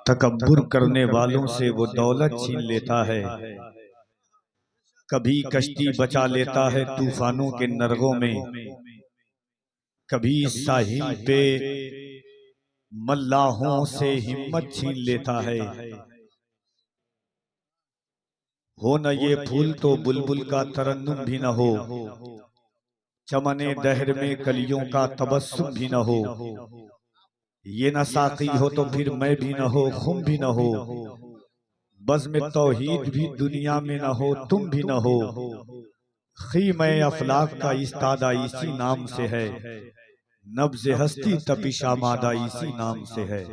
तकब्बुर करने वालों से वो दौलत छीन लेता है। कभी कश्ती बचा लेता है तूफानों के नरगों में, कभी साहिल पे मल्लाहों से हिम्मत छीन लेता है। हो न ये फूल तो बुलबुल का तरन्नुम भी न हो, चमने दहर में कलियों का तबस्सुम भी न हो। ये न साकी हो तो फिर मैं भी न हो, खुम भी न हो, बज़्म तौहीद भी दुनिया में न हो, तुम भी न हो। ख़ीम-ए अफ़लाक का इस्तादा इसी नाम से है, नब्ज़ हस्ती तपिश आमादा इसी नाम से है।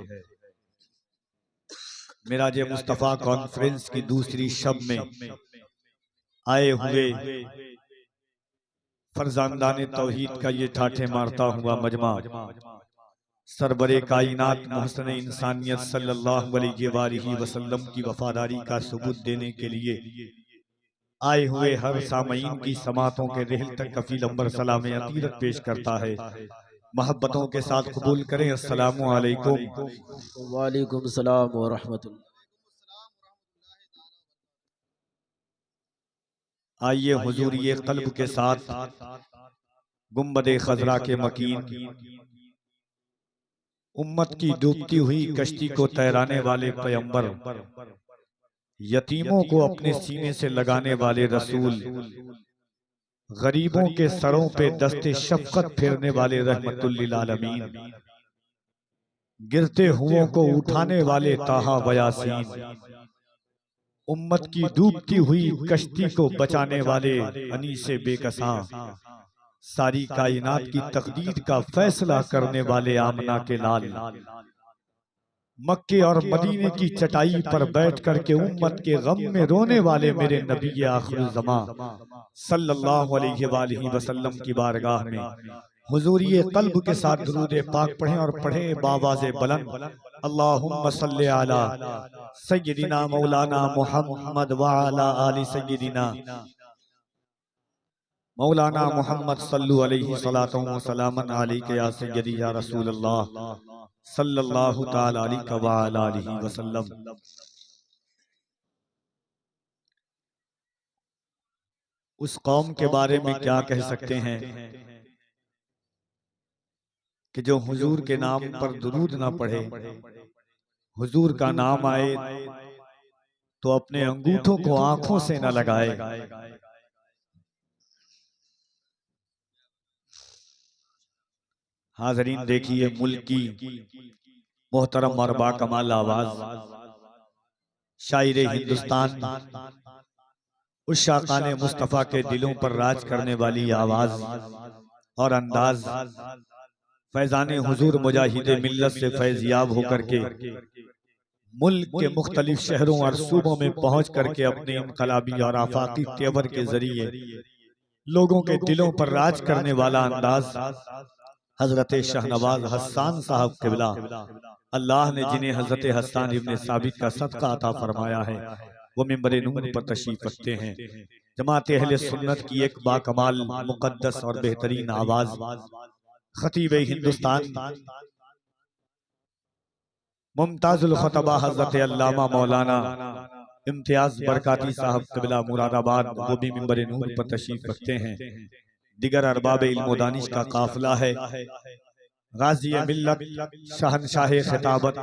मिराज मुस्तफ़ा कॉन्फ्रेंस की दूसरी शब में आए हुए फरजांदाने तौहीद का ये ठाठे मारता हुआ मजमा सरबरे कायनात मोहसन इंसानियत सल्लल्लाहु अलैहि वसल्लम की वफादारी का सबूत देने के लिए आए हुए हर सामईन की समातों के रहल तक कफील अंबर सलाम अकीदत पेश करता है। मोहब्बतों के साथ कबूल करें। अस्सलामु अलैकुम। वालेकुम सलाम व रहमतुल्लाह। आइए हुजूर ये कल्ब के साथ गुंबदे खजरा के मकीन उम्मत की डूबती हुई कश्ती को तैराने वाले पैगंबर, यतीमों को अपने सीने से लगाने वाले रसूल, गरीबों के सरों पे दस्ते शफकत फेरने वाले रहमतुल लिल आलमीन, गिरते हुओं को उठाने वाले ताहा व यासीन, उम्मत की डूबती हुई कश्ती को बचाने वाले अनीसे बेकसां, सारी कायनात की तकदीर का फैसला करने वाले आमना के लाल, मक्के और मदीने की चटाई पर बैठ करके उम्मत के गम में रोने वाले मेरे नबी आखिरुज़्ज़मा सल्लल्लाहु अलैहि वसल्लम की बारगाह में हुजूर ये कल्ब के साथ दुरूद पाक पढ़ें और पढ़ें बावाज़े बुलंद अल्लाहुम्मा सल्ले अला सय्यिदिना मौलाना मुहम्मद व अला आलि सय्यिदिना मौलाना मोहम्मद सल्लु अलैहि सलातो व सलामन अलैका या सय्यदी या रसूल अल्लाह सल्लल्लाहु तआला अलैहि व अला आलिहि वसल्लम। उस कौम के बारे में क्या कह सकते हैं कि जो हुजूर के नाम पर दुरूद ना पढ़े, हुजूर का नाम आए तो अपने अंगूठों को आंखों से न लगाए। हाज़रीन देखिए, मुल्क की मोहतरम और बाकमाल आवाज, शायरे हिंदुस्तान, उस शाकाने मुस्तफ़ा के दिलों पर राज करने वाली आवाज और अंदाज, फैजाने हुजूर मुजाहिदे मिल्लत से फैज़याब होकर के मुल्क के मुख्तलिफ शहरों और सूबों में पहुंच करके अपने इनकलाबी और आफाकी तेवर के जरिए लोगों के दिलों पर राज करने वाला अंदाज हजरत शाहनवाज हस्सान साहब क़िबला, अल्लाह ने जिन्हें हजरत हस्सान इब्ने साबित का सदका अता फरमाया है, वो मिंबर नूर पर तशरीफ रखते हैं। जमात अहले सुन्नत की एक बाकमाल मुकद्दस और बेहतरीन आवाज, खतीब हिंदुस्तान मुमताजुल खुतबा हजरत अल्लामा मौलाना इम्तियाज बरकाती साहब क़िबला मुरादाबाद, वो भी मिंबर नूर पर तशरीफ रखते हैं। दिगर अरबाब इल्म दानिश का काफिला है। गाजी मिल्लत, शहनशाह खिताबत,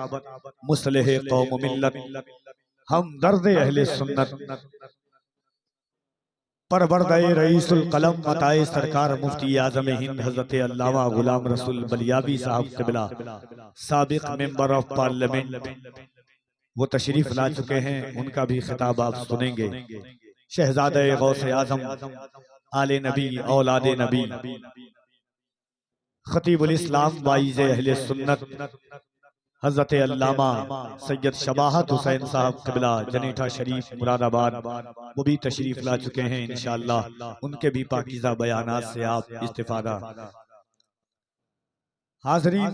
मुस्लिह कौम मिल्लत, हम दर्द अहले सुन्नत, परवरदे रईसुल कलम मताए सरकार मुफ्ती आज़म हिंद हजरत अल्लामा गुलाम रसूल बलियाबी साहब क़िबला, साबिक मेंबर ऑफ पार्लियामेंट, वो तशरीफ ला चुके हैं। उनका भी खिताब आप सुनेंगे। शहजादे गौसे आजम, आले नबी, औलादे नबी, खतीबुल इस्लाम, वाइज़े अहले सुन्नत, हजरत अल्लामा सैयद शबाहत हुसैन साहब क़िबला, जनेठा शरीफ मुरादाबाद, वो भी तशरीफ ला चुके हैं। इंशाअल्लाह उनके भी पाकीज़ा बयानात से आप इस्तिफादा। हाज़रीन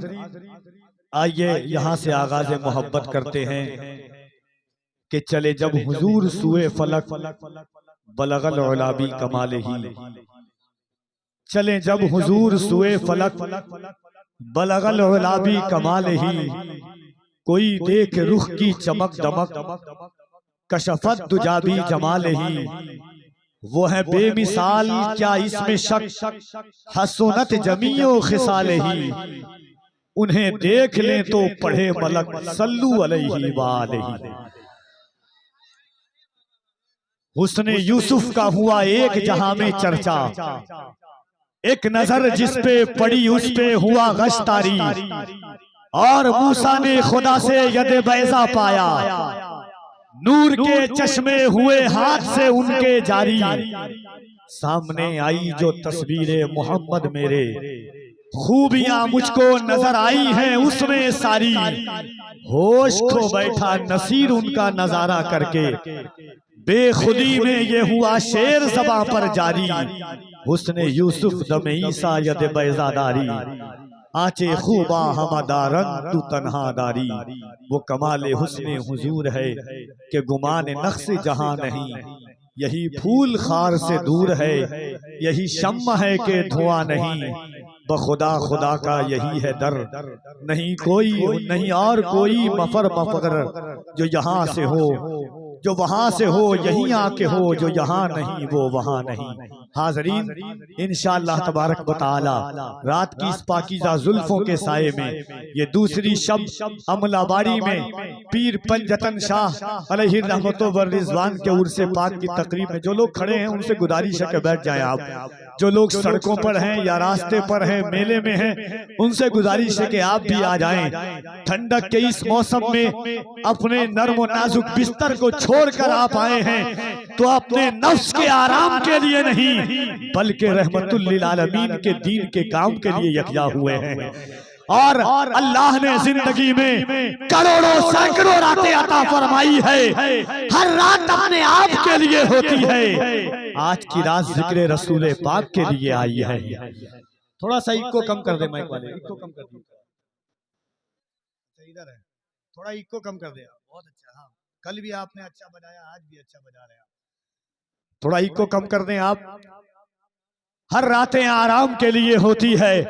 आइए यहाँ से आगाज़ मोहब्बत करते हैं कि चले जब हुजूर सुए फलक बलगल उलाबी कमाले ही, चले जब हुजूर सुए फलक बलगल उलाबी कमाले ही, कोई देख रुख की चमक दमक, कशफत दुजाबी जमाल ही। वो है बेमिसाल क्या इसमें शक, हसनत जमीओ खिसाल ही। उन्हें देख लें तो पढ़े मलक सल्लू अलैहि वालैहि। हुस्ने यूसुफ का हुआ एक जहां में चर्चा, एक नजर जिस पे पड़ी उस पे हुआ गश्तारी। और मूसा ने खुदा से यदे बैजा पाया, नूर के चश्मे हुए हाथ से उनके जारी। सामने आई जो तस्वीरे मोहम्मद मेरे, खूबियां मुझको नजर आई हैं उसमें सारी। होश खो बैठा नसीर उनका नजारा करके, बेखुदी में ये हुआ शेर ज़बां पर जारी। हुस्ने यूसुफ दम ईसा यद बैजादारी, आंचे खूबा हमदारन तू तन्हादारी। वो कमाले हुस्ने हुजूर है कि गुमान नक्श जहां नहीं। यही फूल खार से दूर है, यही शम्मा है कि धुआं नहीं। बखुदा खुदा का यही है दर, नहीं कोई नहीं और कोई मफर मफगर। जो यहाँ से हो जो वहां से हो, यहीं आके हो जो यहाँ नहीं वो वहां नहीं। हाजरीन, इंशाअल्लाह तबारक व तआला रात की इस पाकीज़ा जुल्फों के साये में ये दूसरी शब अमलाबाड़ी में पीर पंजतन शाह अलैहि रहमतो व रिजवान के उर्से पाक की तकरीब में जो लोग खड़े हैं उनसे गुजारिश है कि बैठ जाएं आप। जो लोग सड़कों पर हैं या रास्ते पर हैं, मेले में हैं, उनसे गुजारिश है कि आप भी आ जाएं। ठंडक के इस मौसम में अपने नर्म और नाजुक बिस्तर को छोड़कर आप आए हैं तो अपने नफ्स के आराम के लिए नहीं बल्कि रहमतुल लिल आलमीन के दीन के काम के लिए यकजा हुए हैं। और अल्लाह ने जिंदगी में करोड़ों सैकड़ों रातें अता फरमाई है, हर रात अपने आप के लिए होती है। आज की रात जिक्र रसूल पाक के लिए आई है। थोड़ा सा इको कम कर दे माइक वाले, इको कम कर दे, इधर है, थोड़ा इको कम कर दे। बहुत अच्छा, हाँ कल भी आपने अच्छा बजाया, आज भी अच्छा बजा रहे हैं। थोड़ा इको कम कर दें आप। हर रातें आराम के लिए होती है,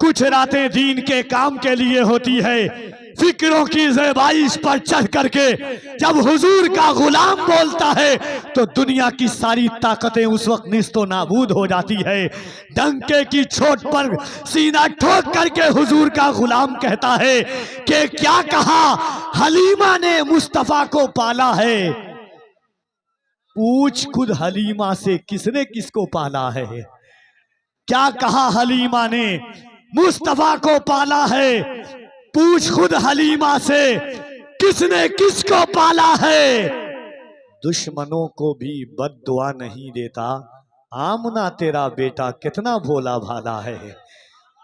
कुछ रातें दीन के काम के लिए होती है। फिक्रों की ज़ेबाइश पर चढ़ करके जब हुजूर का गुलाम बोलता है तो दुनिया की सारी ताकतें उस वक्त निस्तो नाबूद हो जाती है। डंके की चोट पर सीना ठोक करके हुजूर का गुलाम कहता है कि क्या कहा हलीमा ने मुस्तफा को पाला है। पूछ खुद हलीमा से किसने किसको पाला है। क्या कहा हलीमा ने मुस्तफा को पाला है। पूछ खुद हलीमा से किसने किसको पाला है। दुश्मनों को भी बद्दुआ नहीं देता, आमना तेरा बेटा कितना भोला भाला है।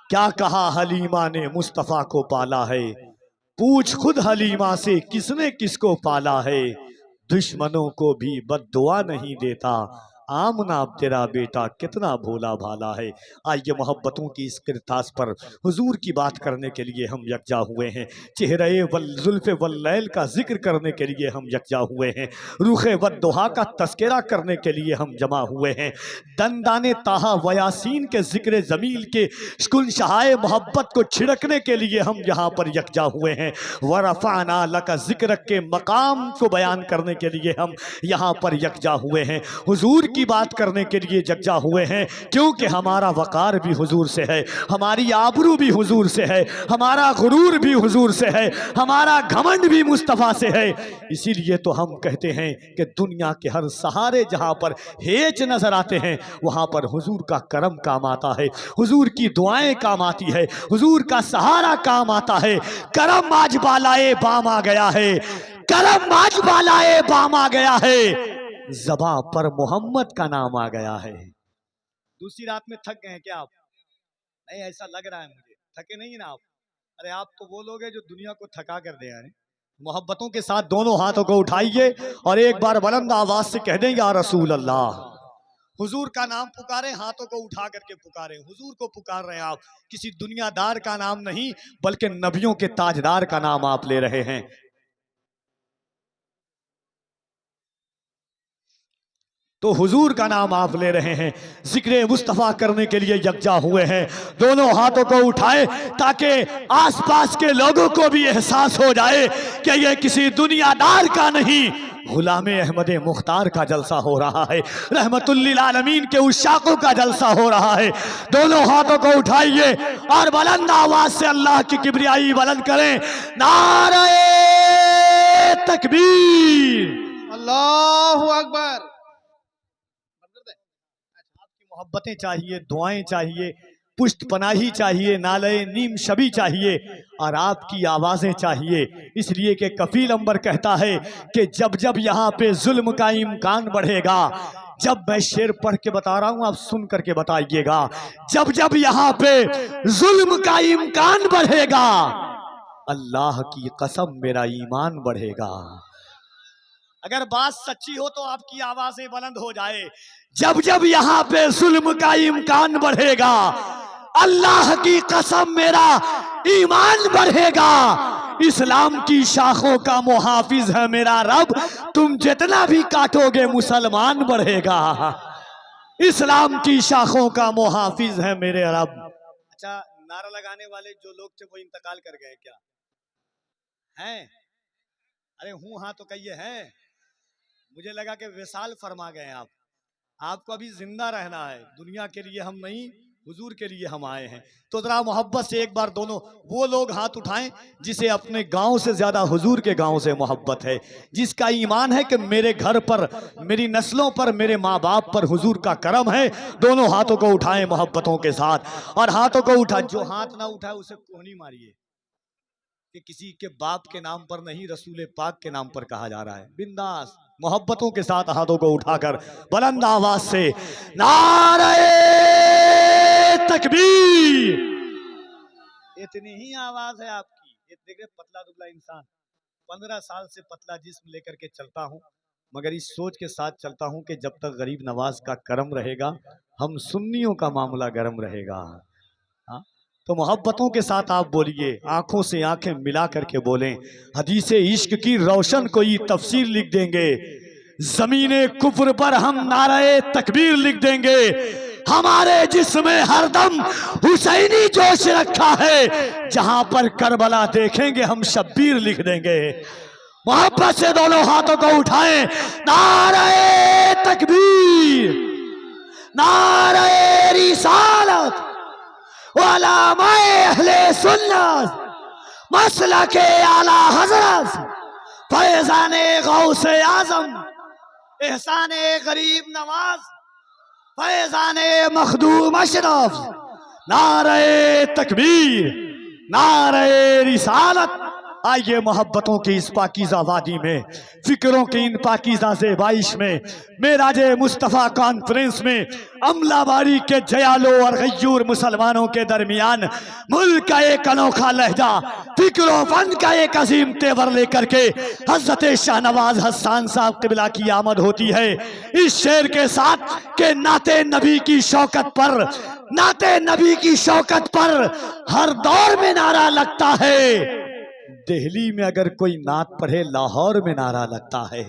क्या कहा हलीमा ने मुस्तफा को पाला है। पूछ खुद हलीमा से किसने किसको पाला है। दुश्मनों को भी बद्दुआ नहीं देता, आमना तेरा बेटा कितना भोला भाला है। आइए मोहब्बतों की इस किरतास पर हुजूर की बात करने के लिए हम यकजा हुए हैं। चेहरे वल जुल्फ़े वल लैल का जिक्र करने के लिए हम यकजा हुए हैं। रूखे वद्दुहा का तस्करा करने के लिए हम जमा हुए हैं। दंदाने ताहा वयासीन के जिक्र जमील के शुकुन शहाए मोहब्बत को छिड़कने के लिए हम यहाँ पर यकजा हुए हैं। वरफ़अना लका जिक्र के मकाम को बयान करने के लिए हम यहाँ पर यकजा हुए हैं। हुजूर की बात करने के लिए यकजा हुए हैं क्योंकि हमारा वक़ार भी हुजूर से है, हमारी आबरू भी हुजूर से है, हमारा गुरूर भी हुजूर से है, हमारा घमंड भी मुस्तफ़ा से है। इसीलिए तो हम कहते हैं कि दुनिया के हर सहारे जहाँ पर हेच नजर आते हैं वहाँ पर हुजूर का करम काम आता है, हुजूर की दुआएं काम आती है, हुजूर का सहारा काम आता है। करम आज बालाए बाम आ गया है, करम आज बालाए बाम आ गया है, ज़बां पर मोहम्मद का नाम आ गया है। दूसरी रात में थक गए हैं क्या आप? नहीं, ऐसा लग रहा है मुझे। थके नहीं ना आप? अरे आप तो वो लोग हैं जो दुनिया को थका कर दे हैं। मोहब्बतों के साथ दोनों हाथों को उठाइए और एक बार बुलंद आवाज से कह दें या रसूल अल्लाह। हुजूर का नाम पुकारें, हाथों को उठा करके पुकारें। हुजूर को पुकार रहे हैं आप, किसी दुनियादार का नाम नहीं बल्कि नबियों के ताजदार का नाम आप ले रहे हैं। तो हुजूर का नाम आप ले रहे हैं, जिक्र मुस्तफ़ा करने के लिए यकजा हुए हैं। दोनों हाथों को उठाए ताकि आसपास के लोगों को भी एहसास हो जाए कि ये किसी दुनियादार का नहीं, गुलामे अहमद मुख्तार का जलसा हो रहा है, रहमतुल्लिल आलमीन के उशाकों का जलसा हो रहा है। दोनों हाथों को उठाइए और बुलंद आवाज से अल्लाह की किबरियाई बुलंद करें, नारे तकबीर, अल्लाहु अकबर। आपकी मोहब्बतें चाहिए, दुआएं चाहिए, पुष्ट पनाही चाहिए, नाले नीम शबी चाहिए और आपकी आवाजें चाहिए। इसलिए कि कफील अंबर कहता है कि जब जब यहाँ पे जुल्म का इम्कान बढ़ेगा, जब मैं शेर पढ़ के बता रहा हूं आप सुन करके बताइएगा, जब जब यहाँ पे जुल्म का इम्कान बढ़ेगा, अल्लाह की कसम मेरा ईमान बढ़ेगा। अगर बात सच्ची हो तो आपकी आवाजें बुलंद हो जाए। जब जब यहाँ पे जुल्म का इम्कान बढ़ेगा, अल्लाह की कसम मेरा ईमान बढ़ेगा। इस्लाम की शाखों का मुहाफिज है मेरा रब, तुम जितना भी काटोगे मुसलमान बढ़ेगा। इस्लाम की शाखों का मुहाफिज है मेरे रब। अच्छा, नारा लगाने वाले जो लोग थे वो इंतकाल कर गए क्या? हैं? अरे हूं हाँ तो कहिए हैं। मुझे लगा कि विसाल फरमा गए आप। आपको अभी जिंदा रहना है, दुनिया के लिए हम नहीं, हुजूर के लिए हम आए हैं। तो जरा मोहब्बत से एक बार दोनों वो लोग हाथ उठाएं जिसे अपने गांव से ज्यादा हुजूर के गांव से मोहब्बत है, जिसका ईमान है कि मेरे घर पर, मेरी नस्लों पर, मेरे माँ बाप पर हुजूर का करम है। दोनों हाथों को उठाएं मोहब्बतों के साथ। और हाथों को उठा, जो हाथ ना उठाए उसे कोहनी मारिए कि किसी के बाप के नाम पर नहीं, रसूल पाक के नाम पर कहा जा रहा है। बिंदास मोहब्बतों के साथ हाथों को उठाकर बुलंद आवाज से नारे तकबीर। इतनी ही आवाज है आपकी। ये देख रहे पतला दुबला इंसान, 15 साल से पतला जिस्म लेकर के चलता हूं, मगर इस सोच के साथ चलता हूं कि जब तक गरीब नवाज का करम रहेगा, हम सुन्नियों का मामला गर्म रहेगा। हाँ? तो मोहब्बतों के साथ आप बोलिए, आंखों से आंखें मिला करके बोलें। हदीसे इश्क की रोशन कोई तफसीर लिख देंगे, जमीने कुफ्र पर हम नारे तकबीर लिख देंगे। हमारे जिस्म में हरदम हुसैनी जोश रखा है, जहां पर करबला देखेंगे हम शब्बीर लिख देंगे। मोहब्बत से दोनों हाथों को उठाएं, नारे तकबीर, नारे रिसालत, उलमाए अहले सुन्नत, मसलके आला हजरत, फैज़ाने गौसे आजम, एहसाने गरीब नवाज, फैज़ाने मखदूम अशरफ। नारे तकबीर, नारे रिसालत। आइए मोहब्बतों की इस पाकीज़ा वादी में, फिक्रों की इन पाकीज़ा ज़ेबाइश में, मेराजे मुस्तफ़ा कॉन्फ्रेंस में, अमलाबारी के जयालो और गयूर मुसलमानों के दरमियान मुल्क का एक अनोखा लहजा, फिक्र फन का एक अजीम तेवर लेकर के हज़रत शाहनवाज हसन साहब क़िबला की आमद होती है। इस शेर के साथ के नाते नबी की शौकत पर, नाते नबी की शौकत पर हर दौर में नारा लगता है। दिल्ली में अगर कोई नात पढ़े, लाहौर में नारा लगता है।